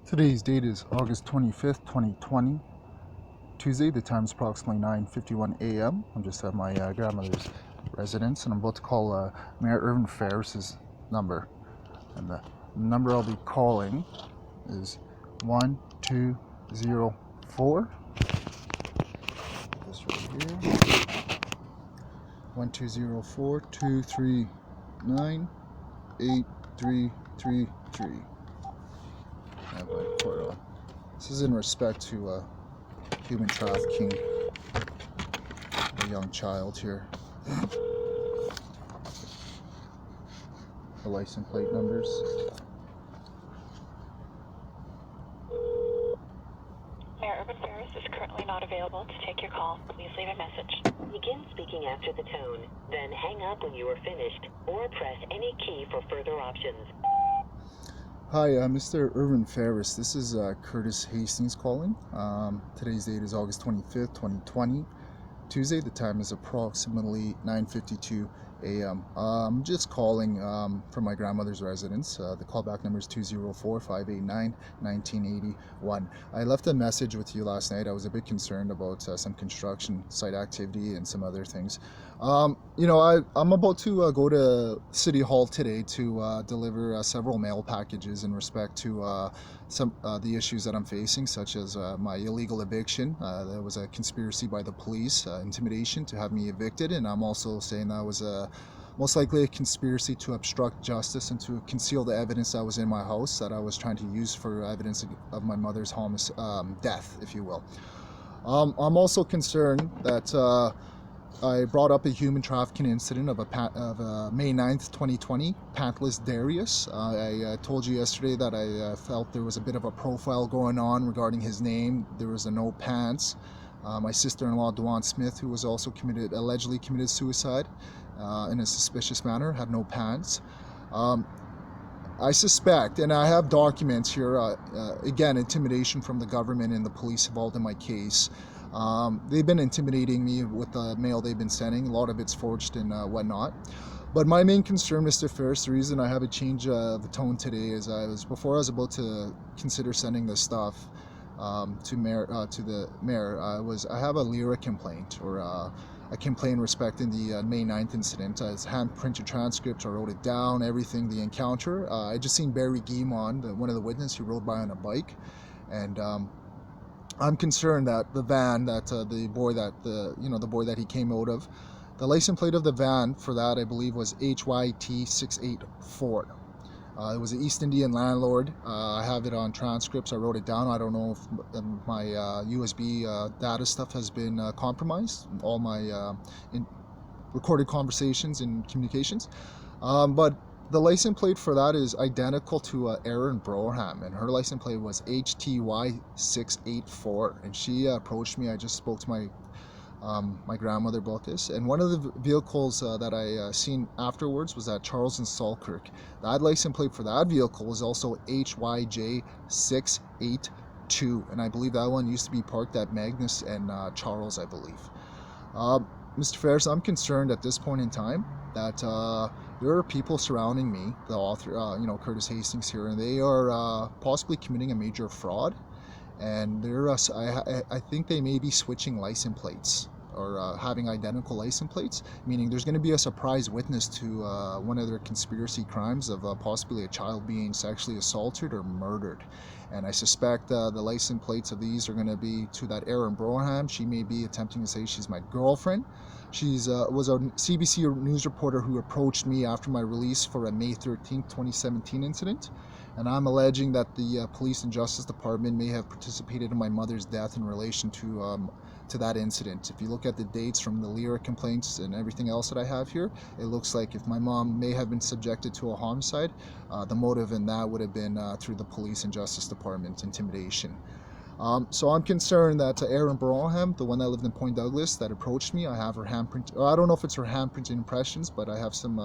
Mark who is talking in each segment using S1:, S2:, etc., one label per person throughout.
S1: Today's date is August 25th, 2020, Tuesday. The time is approximately 9:51 a.m. I'm just at my grandmother's residence, and I'm about to call Mayor Ervine Ferris's number. And the number I'll be calling is 1204. This right here. 1204 239 8333. I have my report on. This is in respect to human trafficking, a young child here. The license plate numbers.
S2: Mayor Ervine Ferris is currently not available to take your call. Please leave a message.
S3: Begin speaking after the tone, then hang up when you are finished, or press any key for further options.
S1: Hi, Mr. Ervine Ferris. This is Curtis Hastings calling. Today's date is August 25th, 2020, Tuesday. The time is approximately 9:52 a.m. I'm just calling from my grandmother's residence. The callback number is 204-589-1981. I left a message with you last night. I was a bit concerned about some construction site activity and some other things. I'm about to go to City Hall today to deliver several mail packages in respect to some the issues that I'm facing, such as my illegal eviction. There was a conspiracy by the police, intimidation to have me evicted, and I'm also saying that was most likely a conspiracy to obstruct justice and to conceal the evidence that was in my house that I was trying to use for evidence of my mother's death, if you will. I'm also concerned that I brought up a human trafficking incident of May 9th, 2020, Pantless Derris. I told you yesterday that I felt there was a bit of a profile going on regarding his name. There was a no pants. My sister-in-law, Dwan Smith, who was also allegedly committed suicide in a suspicious manner, had no pants. I suspect, and I have documents here, again, intimidation from the government and the police involved in my case. They've been intimidating me with the mail they've been sending. A lot of it's forged and whatnot. But my main concern, Mr. Ferris, the reason I have a change of tone today is before I was about to consider sending this stuff to the mayor, I have a lyric complaint, or a complaint respecting the May 9th incident. It's hand-printed transcript. I wrote it down, everything, the encounter. I just seen Barry Guimond, one of the witnesses, who rode by on a bike, and I'm concerned that the van that the boy that he came out of, the license plate of the van for that, I believe, was HYT684. It was an East Indian landlord. I have it on transcripts. I wrote it down. I don't know if my USB data stuff has been compromised. All my recorded conversations and communications. But the license plate for that is identical to Erin Broham, and her license plate was HTY684. And she approached me. I just spoke to my grandmother about this, and one of the vehicles that I seen afterwards was at Charles and Salkirk. That license plate for that vehicle was also HYJ682, and I believe that one used to be parked at Magnus and Charles, I believe. Mr. Ferris, I'm concerned at this point in time that there are people surrounding me, the author, Curtis Hastings here, and they are possibly committing a major fraud. And I think they may be switching license plates, or having identical license plates, meaning there's going to be a surprise witness to one of their conspiracy crimes of possibly a child being sexually assaulted or murdered. And I suspect the license plates of these are going to be to that Erin Broham. She may be attempting to say she's my girlfriend. She's was a CBC news reporter who approached me after my release for a May 13th, 2017 incident. And I'm alleging that the Police and Justice Department may have participated in my mother's death in relation to that incident. If you look at the dates from the lyric complaints and everything else that I have here, it looks like if my mom may have been subjected to a homicide, the motive in that would have been through the Police and Justice Department intimidation. So I'm concerned that Erin Broham, the one that lived in Point Douglas, that approached me, I have her handprint. I don't know if it's her handprinted impressions, but I have some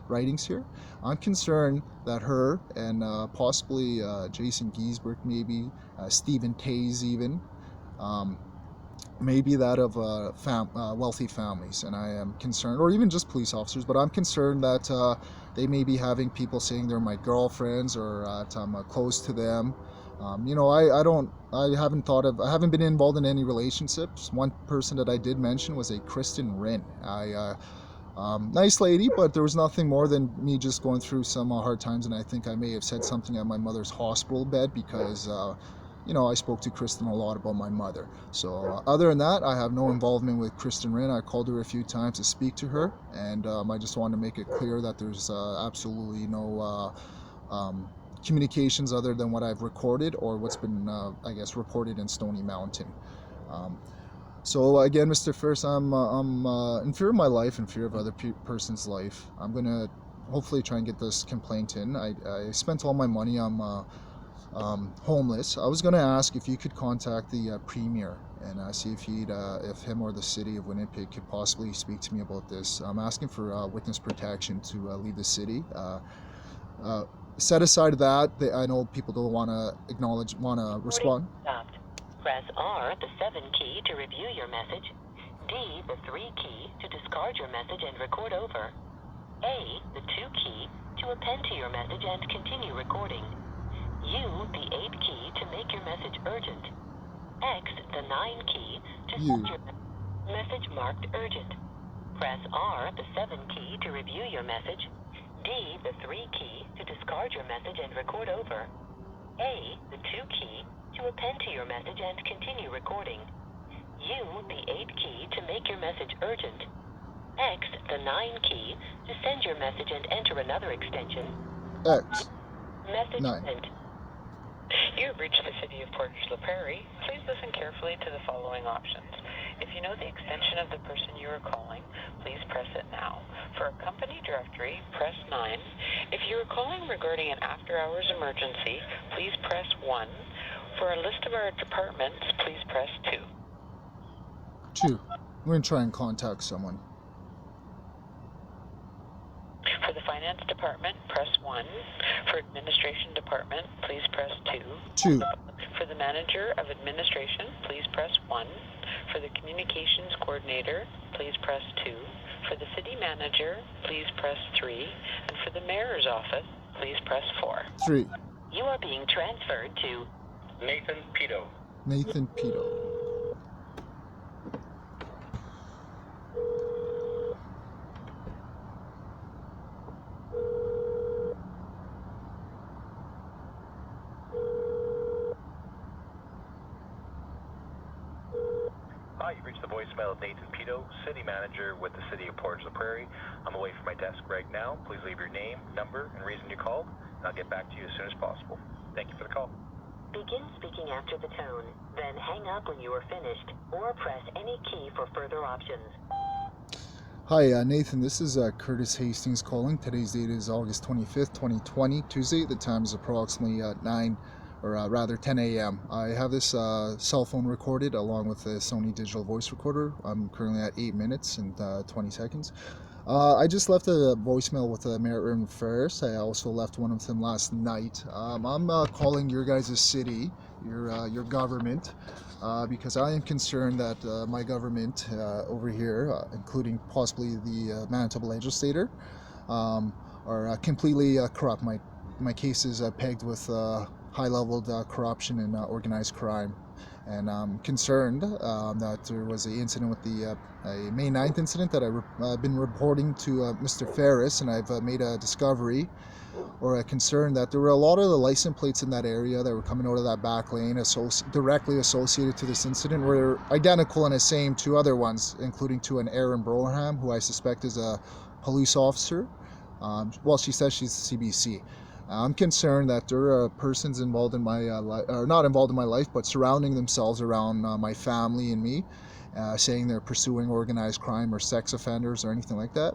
S1: writings here. I'm concerned that her and possibly Jason Giesbrecht, maybe Stephen Tays even, maybe that of wealthy families, and I am concerned, or even just police officers, but I'm concerned that they may be having people saying they're my girlfriends, or that I'm close to them, I haven't been involved in any relationships. One person that I did mention was a Kristen Rin. Nice lady, but there was nothing more than me just going through some hard times, and I think I may have said something at my mother's hospital bed because, I spoke to Kristen a lot about my mother. So other than that, I have no involvement with Kristen Rin. I called her a few times to speak to her, and I just wanted to make it clear that there's absolutely no communications other than what I've recorded or what's been, reported in Stony Mountain. So again, Mr. Ferris, I'm in fear of my life, in fear of other person's life. I'm gonna hopefully try and get this complaint in. I spent all my money. I'm homeless. I was gonna ask if you could contact the premier and see if if him or the city of Winnipeg could possibly speak to me about this. I'm asking for witness protection to leave the city. Set aside that, I know people don't want to respond.
S3: Stopped. Press R, the 7 key, to review your message. D, the 3 key, to discard your message and record over. A, the 2 key, to append to your message and continue recording. U, the 8 key, to make your message urgent. X, the 9 key, to send your message marked urgent. Press R, the 7 key, to review your message. D, the 3 key, to discard your message and record over. A, the 2 key, to append to your message and continue recording. U, the 8 key, to make your message urgent. X, the 9 key, to send your message and enter another extension.
S1: X.
S3: Message
S1: 9.
S3: sent. You have reached the city of Portage-la Prairie. Please listen carefully to the following options. If you know the extension of the person you are calling, please press it now. For a company directory, press 9. If you are calling regarding an after-hours emergency, please press 1. For a list of our departments, please press 2.
S1: 2. We're going to try and contact someone.
S3: For the finance department, press 1. For administration department, please press 2.
S1: 2.
S3: For the manager of administration, please press 1. For the communications coordinator, please press 2. For the city manager, please press 3. And for the mayor's office, please press 4.
S1: 3.
S3: You are being transferred to Nathan Pito.
S1: Nathan Pito.
S4: Hi, you've reached the voicemail of Nathan Pito, City Manager with the City of Portage-la Prairie. I'm away from my desk right now. Please leave your name, number, and reason you called, and I'll get back to you as soon as possible. Thank you for the call.
S3: Begin speaking after the tone, then hang up when you are finished, or press any key for further options.
S1: Hi, Nathan. This is Curtis Hastings calling. Today's date is August 25th, 2020, Tuesday. The time is approximately 10 a.m. I have this cell phone recorded along with the Sony digital voice recorder. I'm currently at 8 minutes and 20 seconds. I just left a voicemail with Mayor Ervine Ferris. I also left one with him last night. I'm calling your guys' city, your government, because I am concerned that my government over here, including possibly the Manitoba legislator, are completely corrupt. My case is pegged with high-leveled corruption and organized crime. And I'm concerned that there was an incident with a May 9th incident that I've been reporting to Mr. Ferris, and I've made a discovery or a concern that there were a lot of the license plates in that area that were coming out of that back lane directly associated to this incident were identical and the same to other ones, including to an Aaron Broham, who I suspect is a police officer. Well, she says she's CBC. I'm concerned that there are persons involved in my life, or not involved in my life, but surrounding themselves around my family and me, saying they're pursuing organized crime or sex offenders or anything like that.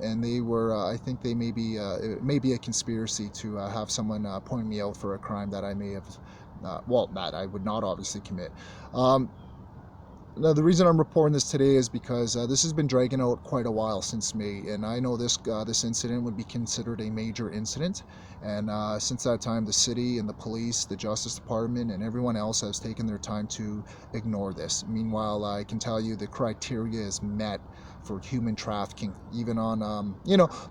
S1: And they were, I think they may be, it may be a conspiracy to have someone point me out for a crime that I may have, that I would not obviously commit. Now, the reason I'm reporting this today is because this has been dragging out quite a while since May, and I know this incident would be considered a major incident, and since that time the city and the police, the Justice Department, and everyone else has taken their time to ignore this. Meanwhile, I can tell you the criteria is met for human trafficking, even on,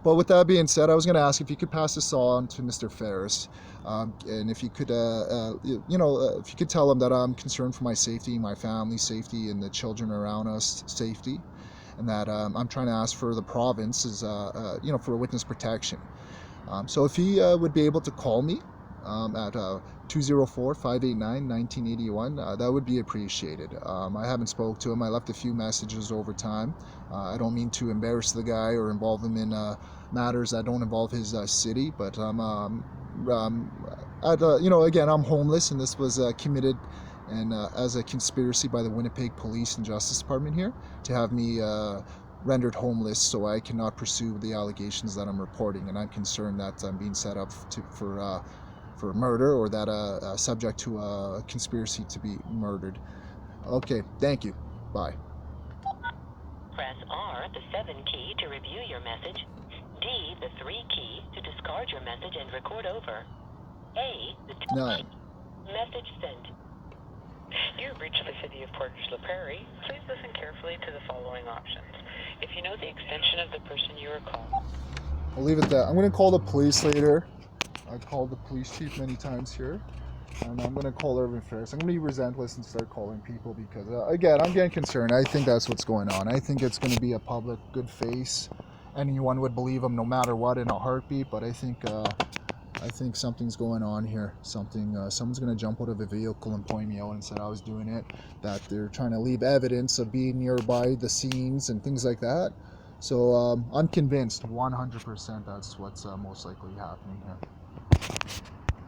S1: but with that being said, I was going to ask if you could pass this on to Mr. Ferris, and if you could, if you could tell him that I'm concerned for my safety, my family's safety, and the children around us safety, and that I'm trying to ask for the province for witness protection. So if he would be able to call me at 204-589-1981, that would be appreciated. I haven't spoke to him. I left a few messages over time. I don't mean to embarrass the guy or involve him in matters that don't involve his city, but again, I'm homeless, and this was committed and as a conspiracy by the Winnipeg Police and Justice Department here to have me rendered homeless, so I cannot pursue the allegations that I'm reporting, and I'm concerned that I'm being set up for murder, or that subject to a conspiracy to be murdered. Okay, thank you. Bye.
S3: Press R, the 7 key, to review your message. D, the 3 key, to discard your message and record over. A, the 2
S1: 9.
S3: Message sent.
S5: You have reached the City of Portage La Prairie. Please listen carefully to the following options. If you know the extension of the person you are calling,
S1: I'll leave it at that. I'm going to call the police later. I've called the police chief many times here, and I'm going to call Ervine Ferris. I'm going to be relentless and start calling people because, again, I'm getting concerned. I think that's what's going on. I think it's going to be a public good face. Anyone would believe him no matter what in a heartbeat, but I think something's going on here. Someone's going to jump out of a vehicle and point me out and said I was doing it, that they're trying to leave evidence of being nearby the scenes and things like that. So I'm convinced 100% that's what's most likely happening here.